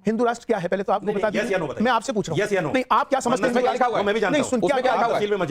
हिंदू राष्ट्र क्या है पहले तो आपको बता दीजिए। मैं आपसे पूछ रहा हूं, नहीं आप क्या समझते हैं? मैं भी जानता हूं, सुन क्या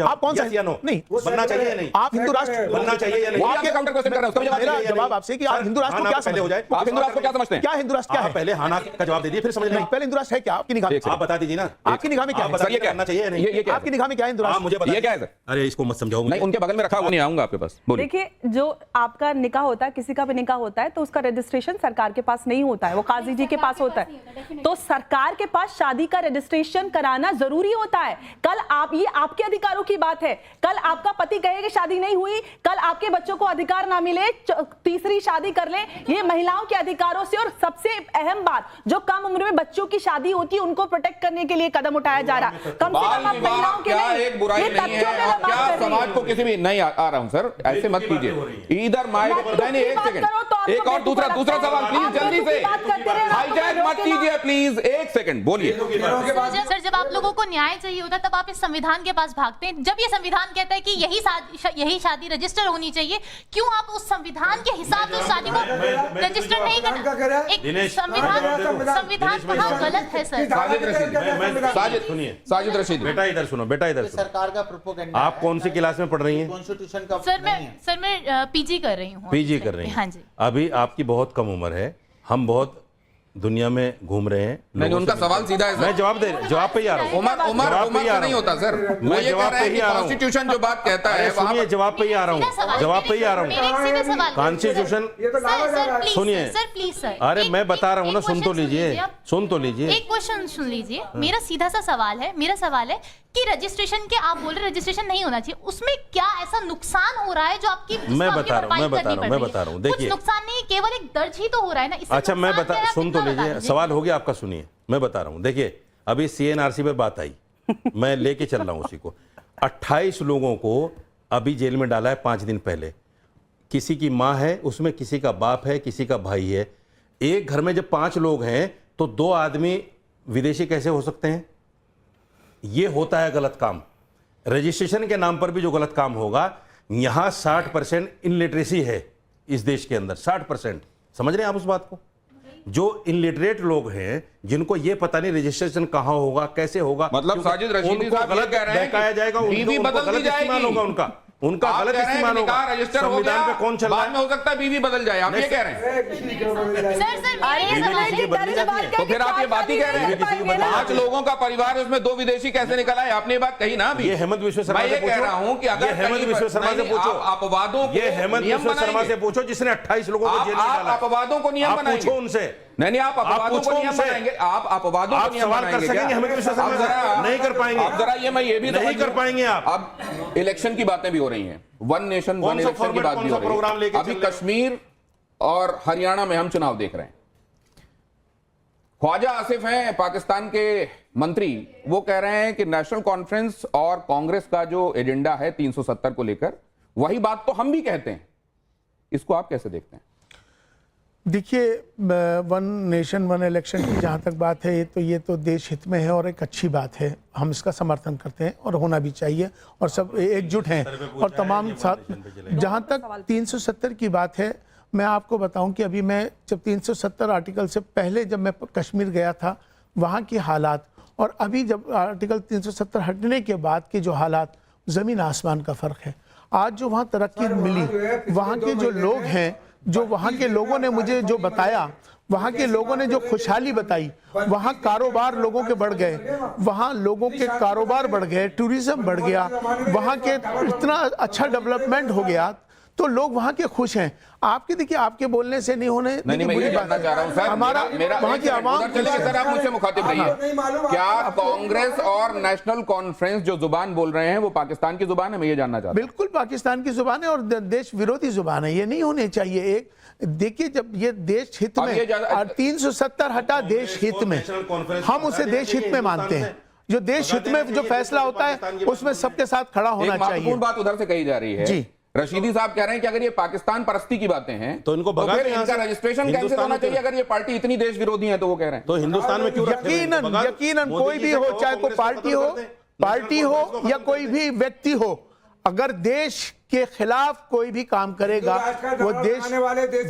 आप कौन सा नहीं बनना चाहिए या नहीं, आप हिंदू राष्ट्र बनना चाहिए या नहीं, आपके काउंटर क्वेश्चन कर रहे हो, मेरा जवाब आपसे कि आप हिंदू राष्ट्र को क्या समझते हैं? आप हिंदू राष्ट्र को क्या समझते हैं? क्या हिंदू राष्ट्र क्या है? पहले हाँ ना का जवाब दे दीजिए, फिर समझ लेंगे। पहले हिंदू राष्ट्र है क्या आपकी निगाह में? आप बता दीजिए ना, आपकी निगाह में क्या है? सर ये करना चाहिए नहीं, ये क्या आपकी निगाह में क्या है हिंदू राष्ट्र? मुझे बता, ये क्या है सर? अरे इसको मत समझाओ, नहीं उनके बगल में रखा हुआ, नहीं आऊंगा आपके पास। बोलिए। देखिए, जो आपका निकाह होता है, किसी का भी निकाह होता है तो उसका रजिस्ट्रेशन सरकार के पास नहीं होता है, वो काजी जी के पास होता है। तो सरकार के पास शादी का रजिस्ट्रेशन कराना जरूरी होता है। कल आप, ये आपके अधिकारों की बात है, कल आपका पति कहे कि शादी नहीं हुई, कल आपके बच्चों को अधिकार ना मिले, तीसरी शादी कर ले, ये महिलाओं के अधिकारों से, और सबसे अहम बात, जो कम उम्र में बच्चों की शादी होती है उनको प्रोटेक्ट करने के लिए कदम उठाया जा रहा है। कम से कम आप महिलाओं के लिए एक बुराई नहीं है, आप क्या समाज को किसी भी नहीं आ रहा हूं सर, ऐसे मत कीजिए। इधर माइक, नहीं एक सेकंड, एक और दूसरा सवाल प्लीज जल्दी से, हाईजैक मत कीजिए प्लीज, एक सेकंड बोलिए। सर जब आप लोगों को न्याय चाहिए होता है तब आप इस संविधान के पास भागते हैं। जब ये संविधान कहता है कि यही शादी रजिस्टर होनी चाहिए, क्यों आप उस संविधान के हिसाब से शादी को रजिस्टर नहीं करना? एक संविधान कहाँ गलत है सर? साजिद रशीद, बेटा इधर सुनो, बेटा इधर सुनो। सरकार का प्रोपेगेंडा। आप कौन सी क्लास में पढ़ रही हैं? कॉन्स्टिट्यूशन का सर मैं पीजी कर रही हूँ। पीजी कर रही हैं? हाँ जी। अभी आपकी बहुत कम उम्र है, हम बहुत दुनिया में घूम रहे हैं। नहीं उनका सवाल सीधा है, मैं जवाब पे ही आ रहा हूँ। उम्र नहीं होता सर, मैं जवाब पे ही आ रहा हूँ। कॉन्स्टिट्यूशन जो बात कहता है, सुनिए जवाब पे ही आ रहा हूँ, जवाब पे ही आ रहा हूँ। कॉन्स्टिट्यूशन सुनिए, सर प्लीज सर, अरे मैं बता रहा हूँ ना, सुन तो लीजिए, सुन तो लीजिए। एक क्वेश्चन सुन लीजिए, मेरा सीधा सा सवाल है, मेरा सवाल है कि रजिस्ट्रेशन के, आप बोल रहे रजिस्ट्रेशन नहीं होना चाहिए, उसमें क्या ऐसा नुकसान हो रहा है जो आपकी? मैं बता रहा हूँ, देखिए नुकसान नहीं, केवल एक दर्ज ही तो हो रहा है ना। अच्छा मैं सुन तो लीजिए, सवाल हो गया आपका, सुनिए मैं बता रहा हूँ। देखिए अभी सीएनआरसी पे बात आई, मैं लेके चल रहा हूँ उसी को। 28 लोगों को अभी जेल में डाला है 5 दिन पहले। किसी की माँ है उसमें, किसी का बाप है, किसी का भाई है। एक घर में जब 5 लोग हैं तो 2 आदमी विदेशी कैसे हो सकते हैं? ये होता है गलत काम। रजिस्ट्रेशन के नाम पर भी जो गलत काम होगा, यहां 60% इनलिटरेसी है इस देश के अंदर, 60%। समझ रहे हैं आप उस बात को? जो इनलिटरेट लोग हैं, जिनको ये पता नहीं रजिस्ट्रेशन कहां होगा, कैसे होगा, मतलब साजिद रशीदी साहब गलत कह रहे हैं बहकाया जाएगा, बीवी बदल दी जाएगी, होगा उनका गलत इस्तेमाल होगा। रजिस्टर हो गया, संविधान पे कौन चल रहा बाद में हो सकता है बीवी बदल जाए, आप ये कह रहे हैं? तो फिर आप ये बात ही कह रहे हैं? 5 लोगों का परिवार, उसमें 2 विदेशी कैसे निकला है? आपने ये बात कही ना अभी। ये हेमंत विश्व शर्मा से पूछो। मैं ये कह रहा हूं कि अगर हेमंत विश्व शर्मा से पूछो, अपवादों को, ये हेमंत विश्व शर्मा से पूछो जिसने 28 लोगों को जेल में डाला। आप अपवादों को नियम बनाएंगे? पूछो उनसे। नहीं आप अपवादों को नियम बनाएंगे? आप अपवादों को नियम सवाल कर सकेंगे हेमंत विश्व शर्मा से? नहीं कर पाएंगे आप जरा ये, मैं ये भी नहीं कर पाएंगे आप। अब इलेक्शन की बातें भी हो रही हैं, वन नेशन वन इलेक्शन की बात भी हो रही है। अभी कश्मीर और हरियाणा में हम चुनाव देख रहे हैं। ख्वाजा आसिफ हैं पाकिस्तान के मंत्री, वो कह रहे हैं कि नेशनल कॉन्फ्रेंस और कांग्रेस का जो एजेंडा है 370 को लेकर, वही बात तो हम भी कहते हैं। इसको आप कैसे देखते हैं? देखिए, वन नेशन वन इलेक्शन की जहाँ तक बात है, ये तो देश हित में है और एक अच्छी बात है। हम इसका समर्थन करते हैं और होना भी चाहिए, और सब एकजुट हैं और तमाम साथ। जहाँ तक 370 की बात है, मैं आपको बताऊं कि अभी मैं जब 370 आर्टिकल से पहले जब मैं कश्मीर गया था, वहाँ के हालात और अभी जब आर्टिकल 370 हटने के बाद के जो हालात, ज़मीन आसमान का फ़र्क है। आज जो वहाँ तरक्की मिली, वहाँ के जो लोग हैं, जो वहाँ के लोगों ने मुझे जो बताया, वहाँ के लोगों ने जो खुशहाली बताई, वहाँ कारोबार लोगों के बढ़ गए, वहाँ लोगों के कारोबार बढ़ गए, टूरिज्म बढ़ गया, वहाँ के इतना अच्छा डेवलपमेंट हो गया, तो लोग वहाँ के खुश हैं। आपके देखिए, आपके बोलने से नहीं होने, नहीं मैं ये जानना चाह रहा हूं सर, हमारा वहाँ की आवाम। चलिए सर, आप मुझसे मुखातिब रहिए। क्या कांग्रेस और नेशनल कॉन्फ्रेंस जो जुबान बोल रहे हैं वो पाकिस्तान की जुबान है? मैं ये जानना चाहता हूं। बिल्कुल पाकिस्तान की जुबान है और देश विरोधी जुबान है, ये नहीं होनी चाहिए। एक देखिए, जब ये देश हित में 370 हटा, देश हित में, हम उसे देश हित में मानते हैं। जो देश हित में जो फैसला होता है उसमें सबके साथ खड़ा होना चाहिए। महत्वपूर्ण बात उधर से कही जा रही है जी। रशीदी साहब कह रहे हैं कि अगर ये पाकिस्तान परस्ती की बातें हैं तो इनको फिर इनका रजिस्ट्रेशन कैंसिल होना चाहिए। अगर ये पार्टी इतनी देश विरोधी है तो वो कह रहे हैं तो हिंदुस्तान में क्यों? यकीनन कोई भी हो, चाहे कोई पार्टी हो या कोई भी व्यक्ति हो, अगर देश के खिलाफ कोई भी काम करेगा वो देश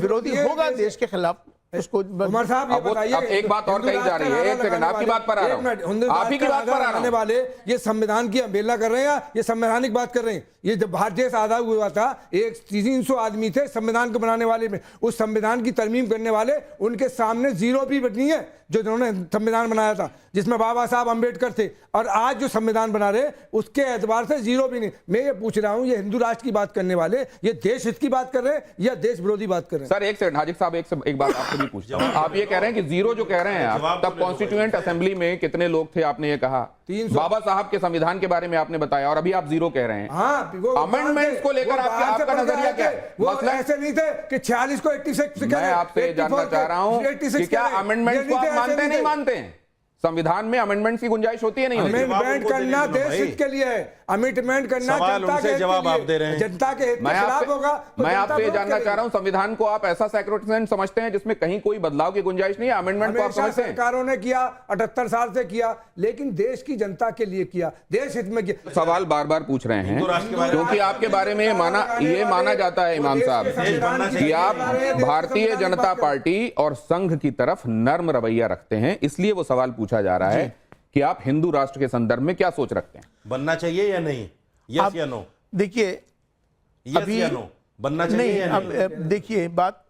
विरोधी होगा, देश के खिलाफ उसको उमर साहब ये अब बताइए, अब एक बात और हिंदू कही जा रही है, राष्ट्र का एक सेकंड, नारा आपकी लगाने बात पर आ वाले- रहा हूं। एक मिनट, हिंदू आप ही की राष्ट्र बात का पर आ नारा रहा हूं। लगाने वाले ये संविधान की अवहेलना कर रहे हैं या ये संवैधानिक बात कर रहे हैं? ये जब भारत देश आजाद हुआ था, एक 300 आदमी थे संविधान को बनाने वाले में, उस संविधान की तरमीम करने वाले, उनके सामने जीरो भी नहीं है जो जिन्होंने संविधान बनाया था, जिसमें बाबा साहब अंबेडकर थे। और आज जो संविधान बना रहे उसके एतबार से जीरो भी नहीं। मैं ये पूछ रहा हूं, ये हिंदू राष्ट्र की बात करने वाले ये देश हित की बात कर रहे हैं या देश विरोधी बात कर रहे हैं? सर एक सेकंड, हाजिक साहब एक बात आपसे भी पूछता हूं। आप ये कह रहे हैं कि जीरो जो कह रहे हैं आप, तब कॉन्स्टिट्यूएंट असेंबली में कितने लोग थे आपने ये कहा? 300। बाबा साहब के संविधान के बारे में आपने बताया और अभी आप जीरो कह रहे हैं। हाँ, अमेंडमेंट्स को लेकर आपका नजरिया क्या है? वो मसला ऐसे नहीं थे कि 46 को 86 मैं आपसे जानना चाह रहा हूं कि क्या अमेंडमेंट्स को आप मानते नहीं मानते हैं? संविधान में अमेंडमेंट्स की गुंजाइश होती है नहीं होती? अमेंडमेंट करना देश हित के लिए है, अमेंडमेंट करना सवाल जनता उनसे के हित जवाब के लिए। आप दे रहे हैं। जनता के हित के मैं खिलाफ होगा तो मैं जनता आपसे ये विरोध जानना करेगी। चाह रहा हूं, संविधान को आप ऐसा सैक्रोसेंट समझते हैं जिसमें कहीं कोई बदलाव की गुंजाइश नहीं है? अमेंडमेंट को आप हमेशा समझते हैं? सरकारों ने किया, 78 साल से किया, लेकिन देश की जनता के लिए किया, देश हित में किया। सवाल बार बार पूछ रहे हैं राष्ट्र के बारे में क्योंकि आपके बारे में ये माना जाता है इमाम साहब कि आप भारतीय जनता पार्टी और संघ की तरफ नर्म रवैया रखते हैं, इसलिए वो सवाल पूछा जा रहा है कि आप हिंदू राष्ट्र के संदर्भ में क्या सोच रखते हैं? बनना चाहिए या नहीं? यस या नो? देखिए यस या नो? बनना चाहिए नहीं, या नहीं? अब देखिए बात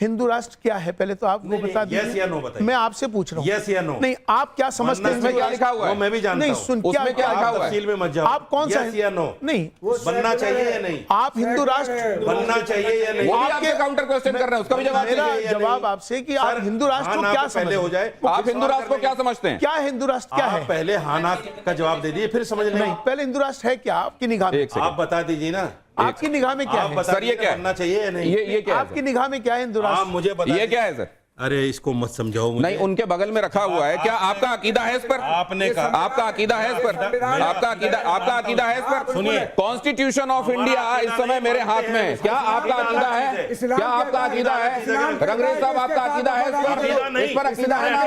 हिंदू राष्ट्र क्या है पहले तो आपको बता yes या दीजिए। no बताइए। मैं आपसे पूछ रहा हूँ Yes या no? नहीं, आप क्या समझते हैं? इसमें क्या लिखा हुआ है? वो मैं भी जानता नहीं हूं। सुन, उसमें क्या लिखा आप हुआ है? तफसील में मत जाओ। आप कौन सा Yes या नो? नहीं, बनना चाहिए या नहीं? आप हिंदू राष्ट्र बनना चाहिए या नहीं? वो भी आपके काउंटर क्वेश्चन कर रहे हैं, उसका भी जवाब मेरा दीजिए। जवाब आपसे कि आप सर, हिंदू राष्ट्र हाँ को ना क्या पे पहले समझते हो हैं? जाए। आप हिंदू राष्ट्र को क्या समझते हैं? क्या हिंदू राष्ट्र क्या आप है? पहले हाँ ना का जवाब दे दीजिए, फिर समझ नहीं, लेंगे। पहले हिंदू राष्ट्र है क्या आपकी निगाह में? एक सेकंड। आप बता दीजिए ना, आपकी निगाह में क्या आप है? बता सर, ये दीजिए क्या है? बनना चाहिए या नहीं? ये क्या है आपकी निगाह में क्या है हिंदू आप राष्ट्र? मुझे बता ये दीजिए। क्या है सर? अरे इसको मत समझाओ मुझे। नहीं, उनके बगल में रखा हुआ है, क्या आपका अकीदा है इस पर? आपने कहा आपका अकीदा है इस पर? आपका अकीदा है इस पर? सुनिए। कॉन्स्टिट्यूशन ऑफ इंडिया इस समय मेरे हाथ में है, क्या आपका अकीदा है? क्या आपका अकीदा है? रंगरेज साहब, आपका अकीदा है इस पर? इस पर अकीदा है ना?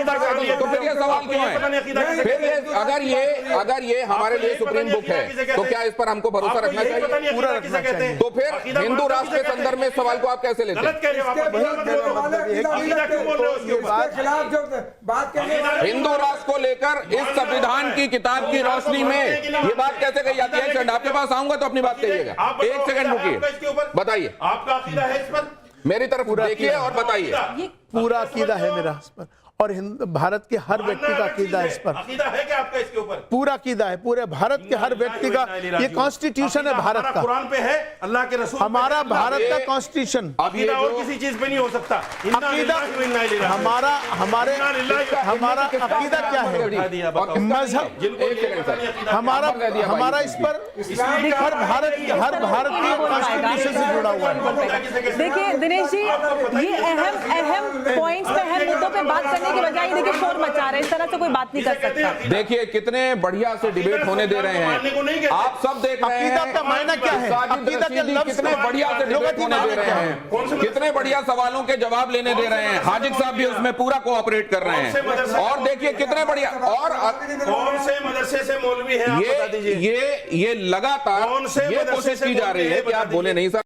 तो फिर ये सवाल क्यों है? फिर ये अगर ये हमारे लिए सुप्रीम बुक है तो क्या इस पर हमको भरोसा रखना चाहिए? पूरा रखना चाहिए। तो फिर हिंदू राष्ट्र के संदर्भ में इस सवाल को आप कैसे लेते हैं? खिलाफ जो बात करने वाले हिंदू राष्ट्र को लेकर इस संविधान की किताब की रोशनी में ये बात कैसे कही जाती है? एक सेकंड, आपके पास आऊंगा तो अपनी बात कहिएगा। एक सेकंड रुकिए, बताइए। आपका अकीदा है इस पर? मेरी तरफ देखिए और बताइए। पूरा अकीदा है मेरा इस पर, और भारत के हर व्यक्ति का अकीदा है इस पर। अकीदा है क्या आपका इसके ऊपर? पूरा अकीदा है, पूरे भारत के हर व्यक्ति का। ये कॉन्स्टिट्यूशन है भारत का, कुरान पे है, अल्लाह के रसूल हमारा भारत का कॉन्स्टिट्यूशन। अकीदा और किसी चीज पे नहीं हो सकता। अकीदा हमारा हमारा अकीदा क्या है? मजहब हमारा इस पर हर भारतीय कॉन्स्टिट्यूशन से जुड़ा हुआ है। देखिए दिनेश जी, ये अहम पॉइंट्स पे, अहम मुद्दों पे बात करने की बजाय देखिए शोर मचा रहे हैं, इस तरह से कोई बात नहीं कर सकता। देखिए कितने बढ़िया से डिबेट होने दे रहे हैं, आप सब देख रहे हैं। अकीदा का मायना क्या है? साजिद अकीदा के रशीदी लफ्ज़ कितने का बढ़िया से डिबेट होने दे रहे हैं, कितने बढ़िया सवालों के जवाब लेने दे रहे हैं। हाजिक साहब भी उसमें पूरा कोऑपरेट कर रहे हैं, और देखिए कितने बढ़िया। और कौन से मदरसे से मौलवी हैं आप बता दीजिए। ये लगातार ये कोशिश की जा रही है कि आप बोले नहीं सर।